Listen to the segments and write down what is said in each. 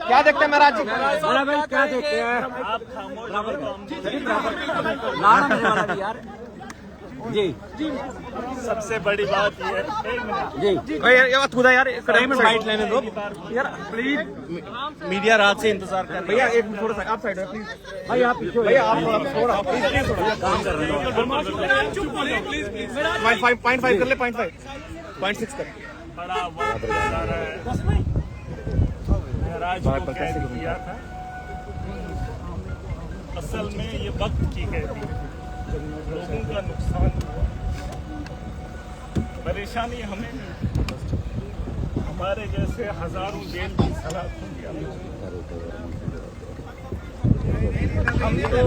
क्या देखते हैं महाराज जी? क्या देखते हैं यार जी। सबसे बड़ी बात ये जी ये बात खुदा यार साइड लेने दो यार प्लीज। मीडिया रात से इंतजार कर भैया एक थोड़ा सा आप साइड में प्लीज। भाई आप पीछे भैया आप थोड़ा काम कर रहे हो। 0.5 कर ले 0.6 कर। बड़ा वक्त लगा रहा है। महराज को कैद किया था, असल में ये वक्त की कैदी है। लोगों का नुकसान हुआ, परेशानी हमें नहीं, हमारे जैसे हजारों जेल की सलाखों के अंदर। हम तो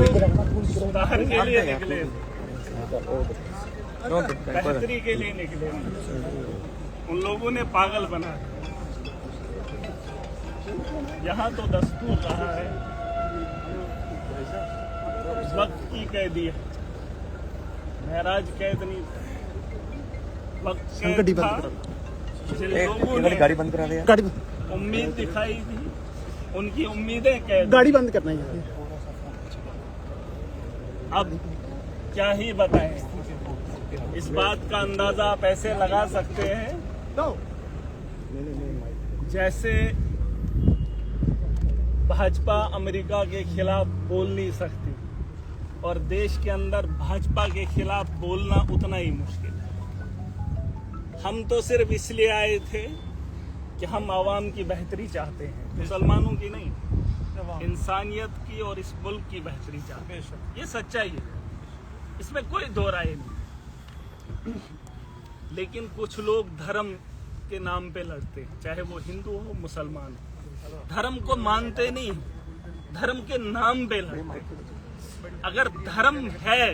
सुधार के लिए निकले, बेहतरी के लिए निकले, उन लोगों ने पागल बना दिया। यहाँ तो दस्तूर रहा है वक्त की कैदी है, महराज कैद नहीं था, वक्त कैद था। जिन लोगों ने गाड़ी बंद करा दे यार। उम्मीद दिखाई थी, उनकी उम्मीदें कैद। गाड़ी बंद करना है। अब क्या ही बताएं, इस बात का अंदाजा आप ऐसे लगा सकते हैं जैसे भाजपा अमेरिका के खिलाफ बोल नहीं सकती और देश के अंदर भाजपा के खिलाफ बोलना उतना ही मुश्किल है। हम तो सिर्फ इसलिए आए थे कि हम आवाम की बेहतरी चाहते हैं, मुसलमानों की नहीं, इंसानियत की और इस मुल्क की बेहतरी चाहते हैं। ये सच्चाई है, इसमें कोई दो राय नहीं। लेकिन कुछ लोग धर्म के नाम पे लड़ते हैं, चाहे वो हिंदू हो मुसलमान हो, धर्म को मानते नहीं, धर्म के नाम पे लड़ते हैं। अगर धर्म है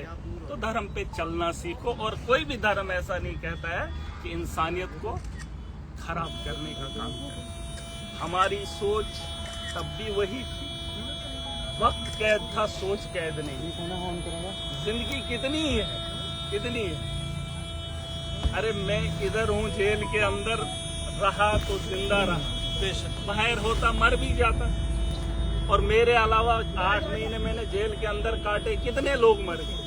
तो धर्म पे चलना सीखो, और कोई भी धर्म ऐसा नहीं कहता है कि इंसानियत को खराब करने का काम करे। हमारी सोच तब भी वही थी, वक्त कैद था, सोच कैद नहीं। जिंदगी कितनी है, कितनी है। अरे मैं इधर हूँ, जेल के अंदर रहा तो जिंदा रहा, बाहर होता मर भी जाता। और मेरे अलावा 8 महीने मैंने जेल के अंदर काटे, कितने लोग मर गए,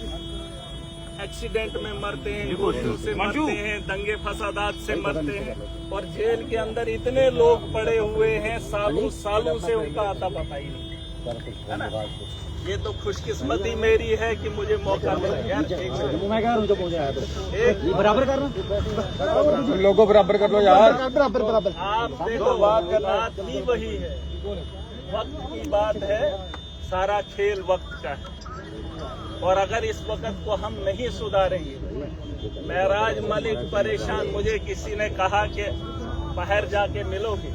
एक्सीडेंट में मरते हैं, गोलियों से मरते हैं, दंगे फसादात से मरते हैं, और जेल के अंदर इतने लोग पड़े हुए हैं, सालों सालों से उनका आता पता ही नहीं है ना। ये तो खुशकिस्मती मेरी है कि मुझे मौका मिला यार। मैं कह रहा हूँ जो मुझे एक बराबर कर रहा हूँ, लोगों बराबर कर लो यार। बराबर। आप देखो, बात ही वही है, वक्त की बात है, सारा खेल वक्त का है। और अगर इस वक्त को हम नहीं सुधारेंगे, महराज मलिक परेशान, मुझे किसी ने कहा कि बाहर जाके मिलोगे,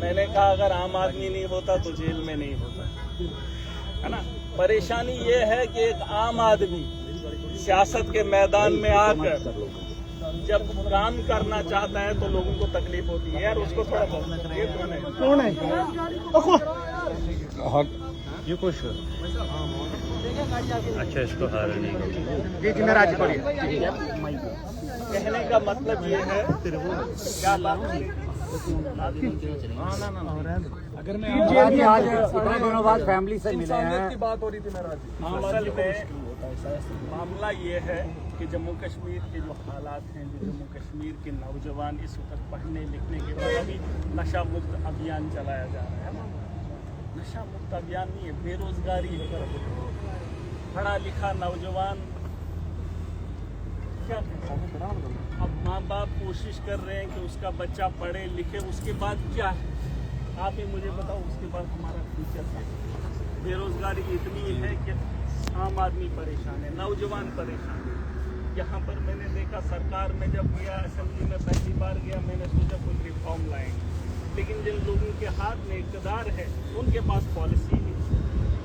मैंने कहा अगर आम आदमी नहीं होता तो जेल में नहीं होता, है ना। परेशानी ये है कि एक आम आदमी सियासत के मैदान में आकर जब काम करना चाहता है तो लोगों को तकलीफ होती है यार। उसको थोड़ा कौन है ये कुछ अच्छा, इसको कहने का मतलब ये है क्या बात अगर मैं आज इतने दिनों बाद फैमिली से मिले हैं की बात हो रही थी महाराज। असल में मामला ये है कि जम्मू कश्मीर के जो हालात हैं, जो जम्मू कश्मीर के नौजवान इस वक्त पढ़ने लिखने के बाद अभी नशा मुक्त अभियान चलाया जा रहा है ना। नशा मुक्त अभियान नहीं है, बेरोजगारी है। पढ़ा लिखा नौजवान क्या, अब माँ बाप कोशिश कर रहे हैं कि उसका बच्चा पढ़े लिखे, उसके बाद क्या है आप ही मुझे बताओ, उसके बाद हमारा फ्यूचर क्या है। बेरोजगारी इतनी है कि आम आदमी परेशान है, नौजवान परेशान है। यहाँ पर मैंने देखा, सरकार में जब गया, असेंबली में पहली बार गया, मैंने सोचा कोई रिफॉर्म लाएंगे, लेकिन जिन लोगों के हाथ में इक़्तिदार है उनके पास पॉलिसी नहीं,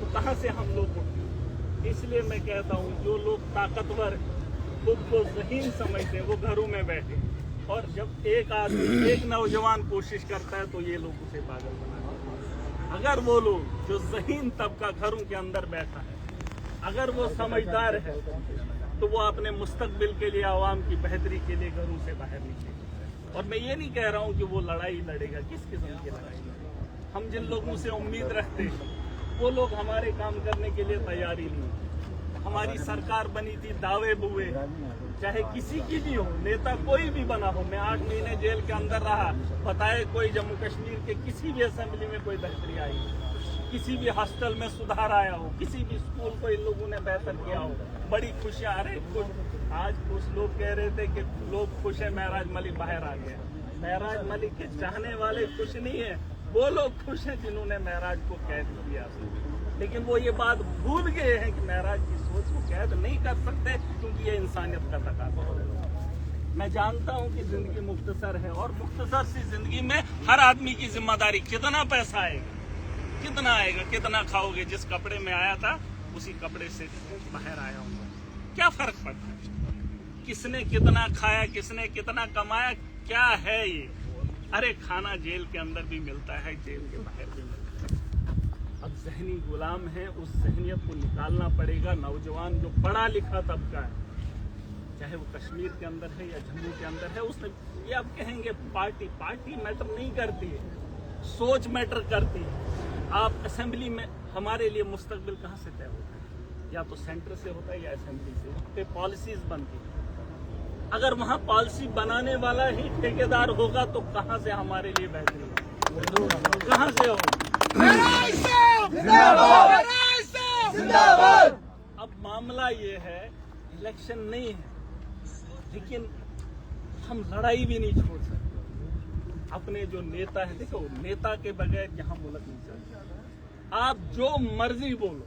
तो कहाँ से हम लोग उठें। इसलिए मैं कहता हूँ, जो लोग ताकतवर खुद को ज़हीन समझते हैं वो घरों में बैठे, और जब एक आदमी एक नौजवान कोशिश करता है तो ये लोग उसे पागल बनाते हैं। अगर वो लोग जो ज़हीन तबका घरों के अंदर बैठा है, अगर वो समझदार है, तो वो अपने मुस्तकबिल के लिए, आवाम की बेहतरी के लिए घरों से बाहर निकलेगा। और मैं ये नहीं कह रहा हूँ कि वो लड़ाई लड़ेगा, किस किस्म की लड़ाई लड़ेगा। हम जिन लोगों से उम्मीद रखते हैं वो लोग हमारे काम करने के लिए तैयार ही नहीं। हमारी सरकार बनी थी दावे बुए, चाहे किसी की भी हो, नेता कोई भी बना हो। मैं 8 महीने जेल के अंदर रहा, बताए कोई जम्मू कश्मीर के किसी भी असेंबली में कोई बेहतरी आई, किसी भी हॉस्टल में सुधार आया हो, किसी भी स्कूल को इन लोगों ने बेहतर किया हो, बड़ी खुशियां। अरे कुछ आज कुछ लोग कह रहे थे कि लोग खुश है, महराज मलिक बाहर आ गया। महराज मलिक के चाहने वाले खुश नहीं है, वो लोग खुश हैं जिन्होंने महराज को कैद किया। लेकिन वो ये बात भूल गए हैं कि महराज की सोच को कैद नहीं कर सकते, क्योंकि ये इंसानियत का तकाज़ा है। मैं जानता हूं कि जिंदगी मुख्तसर है, और मुख्तसर सी जिंदगी में हर आदमी की जिम्मेदारी, कितना पैसा आएगा, कितना आएगा, कितना खाओगे। जिस कपड़े में आया था उसी कपड़े से बाहर आया हूँ, क्या फर्क पड़ता है? किसने कितना खाया, किसने कितना कमाया, क्या है ये? अरे खाना जेल के अंदर भी मिलता है, जेल के बाहर भी मिलता है। अब ज़हनी गुलाम है, उस जहनियत को निकालना पड़ेगा। नौजवान जो पढ़ा लिखा तबका है, चाहे वो कश्मीर के अंदर है या जम्मू के अंदर है, उसने ये आप कहेंगे पार्टी मैटर नहीं करती है, सोच मैटर करती है। आप असेंबली में, हमारे लिए मुस्तकबिल कहाँ से तय होता है? या तो सेंटर से होता है या असेंबली से। वहाँ पे पॉलिसीज बनती है। अगर वहाँ पॉलिसी बनाने वाला ही ठेकेदार होगा तो कहाँ से हमारे लिए बेहतरी होगी? कहाँ से होगी? अब मामला ये है, इलेक्शन नहीं है, लेकिन हम लड़ाई भी नहीं छोड़ सकते। अपने जो नेता है, देखो नेता के बगैर यहाँ मुल्क नहीं चलता। आप जो मर्जी बोलो,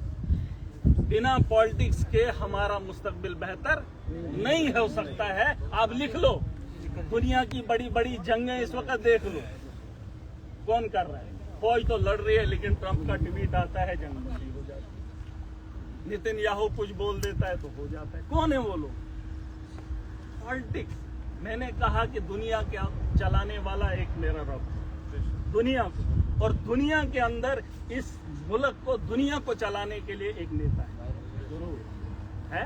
बिना पॉलिटिक्स के हमारा मुस्तकबिल बेहतर नहीं हो सकता है। आप लिख लो, दुनिया की बड़ी बड़ी जंगें इस वक्त देख लो, कौन कर रहा है? फौज तो लड़ रही है, लेकिन ट्रंप का ट्वीट आता है, जंग बंदी हो जाती है। नेतन्याहू कुछ बोल देता है तो हो जाता है। कौन है वो लोग? पॉलिटिक्स। मैंने कहा कि दुनिया के चलाने वाला एक मेरा रब, दुनिया को, और दुनिया के अंदर इस मुल्क को, दुनिया को चलाने के लिए एक नेता है।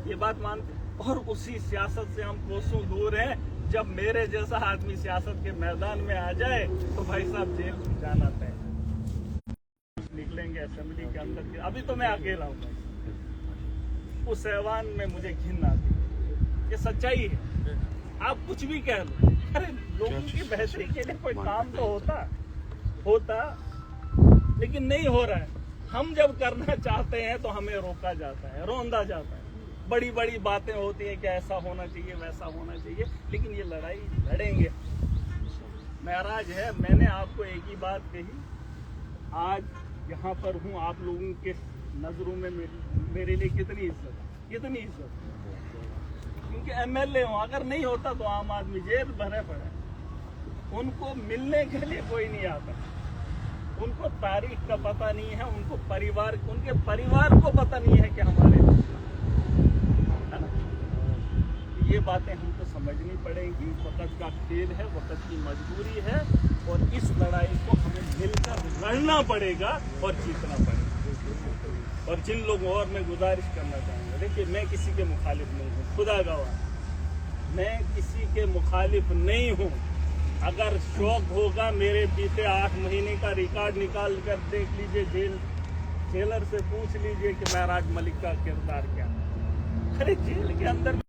ये बात मानते? और उसी सियासत से हम कोसों दूर हैं। जब मेरे जैसा आदमी सियासत के मैदान में आ जाए तो भाई साहब जेल जाना तय। निकलेंगे असेंबली के अंदर के, अभी तो मैं अकेला हूँ, उस ऐवान में मुझे घिन आती है। ये सच्चाई है, आप कुछ भी कह लो। अरे लोगों की बेहतरी के लिए कोई काम तो होता, लेकिन नहीं हो रहा है। हम जब करना चाहते हैं तो हमें रोका जाता है, रोंदा जाता है। बड़ी बड़ी बातें होती हैं कि ऐसा होना चाहिए, वैसा होना चाहिए, लेकिन ये लड़ाई लड़ेंगे। महराज है, मैंने आपको एक ही बात कही, आज यहाँ पर हूँ, आप लोगों के नजरों में मेरे लिए कितनी इज्जत, क्योंकि एमएलए हूँ। अगर नहीं होता तो आम आदमी जेल भरे पड़े, उनको मिलने के लिए कोई नहीं आता, उनको तारीख का पता नहीं है, उनके परिवार को पता नहीं है कि हमारे, है ना? ये बातें हमको समझनी पड़ेगी। वक्त का खेल है, वक्त की मजबूरी है, और इस लड़ाई को हमें मिलकर लड़ना पड़ेगा और जीतना पड़ेगा। और जिन लोगों, और मैं गुजारिश करना चाहूँगा, देखिए मैं किसी के मुखालिफ नहीं हूँ, खुदा गवाह, मैं किसी के मुखालिफ नहीं हूँ। अगर शौक होगा, मेरे बीते 8 महीने का रिकॉर्ड निकाल कर देख लीजिए, जेलर से पूछ लीजिए कि महराज मलिक का किरदार क्या है। अरे जेल के अंदर